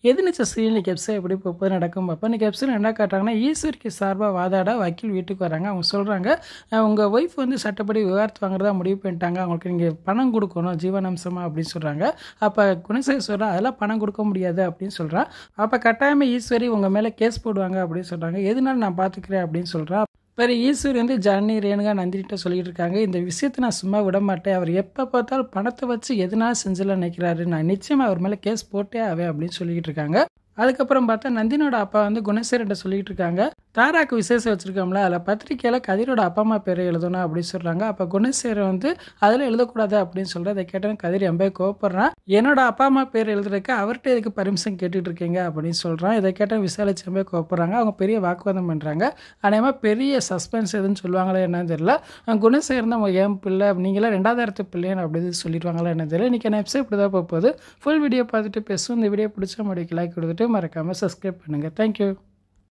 எதிர்நீச்சல் serial இன்னைக்கு episode எப்படி போகுது நடக்கும் பார்ப்போம். இன்னைக்கு எபிசோட் என்ன காட்டுறாங்கன்னா, ஈஸ்வரிக்கு சார்பாக வாதாட வக்கீல் வீட்டுக்கு வராங்க. அவங்க சொல்கிறாங்க, உங்கள் ஒய்ஃப் வந்து சட்டப்படி விவாகரத்து வாங்குறதா முடிவு பண்ணிட்டாங்க, அவங்களுக்கு நீங்கள் பணம் கொடுக்கணும் ஜீவனாம்சமாக அப்படின்னு சொல்கிறாங்க. அப்போ குணசேகர் சொல்கிறா, அதெல்லாம் பணம் கொடுக்க முடியாது அப்படின்னு சொல்கிறான். அப்போ கட்டாயமாக ஈஸ்வரி உங்கள் மேலே கேஸ் போடுவாங்க அப்படின்னு சொல்கிறாங்க. எதுனாலும் நான் பார்த்துக்கிறேன் அப்படின்னு சொல்கிறா. வேறு ஈஸ்வரி வந்து ஜனனி ரேணுகா நந்தினிட்ட சொல்லிட்டு இருக்காங்க, இந்த விஷயத்தை நான் சும்மா விட மாட்டேன், அவர் எப்போ பார்த்தாலும் பணத்தை வச்சு எதுனாலும் செஞ்சலாம் நினைக்கிறாரு, நான் நிச்சயமாக அவர் மேலே கேஸ் போட்டே ஆவேன் அப்படின்னு சொல்லிக்கிட்டு இருக்காங்க. அதுக்கப்புறம் பார்த்தா நந்தினோட அப்பா வந்து குணசேகர்கிட்ட சொல்லிட்டு இருக்காங்க, தாராக்கு விசேஷம் வச்சுருக்கோம்ல, அதில் பத்திரிக்கையில் கதிரோட அப்பா அம்மா பேரை எழுதணும் அப்படின்னு சொல்கிறாங்க. அப்போ குணசேகர் வந்து அதில் எழுதக்கூடாது அப்படின்னு சொல்கிற. அதை கேட்டேன் கதிர் எம்பே கோவப்படுறான், என்னோட அப்பா அம்மா பேர் எழுதுறதுக்கு அவர்கிட்ட எதுக்கு பர்மிஷன் கேட்டுட்டு இருக்கீங்க அப்படின்னு சொல்கிறான். இதை கேட்டால் விசாலிச்சு எம்பே கோவப்படுறாங்க. அவங்க பெரிய வாக்குவாதம் பண்ணுறாங்க. அதேமாதிரி பெரிய சஸ்பென்ஸ் எதுன்னு சொல்லுவாங்களே என்னன்னு தெரியல. குணசேகர் தான் என் பிள்ளை, நீங்களாம் ரெண்டாவது இடத்து பிள்ளைன்னு அப்படின்னு சொல்லிடுவாங்களா என்ன தெரியல. இன்றைக்கி என்ன எபிசோட் இப்படி தான் போகுது. ஃபுல் வீடியோ பார்த்துட்டு பேசுவோம். இந்த வீடியோ பிடிச்ச முடிக்கு லைக் கொடுத்துட்டு மறக்காமல் சப்ஸ்கிரைப் பண்ணுங்கள். தேங்க்யூ.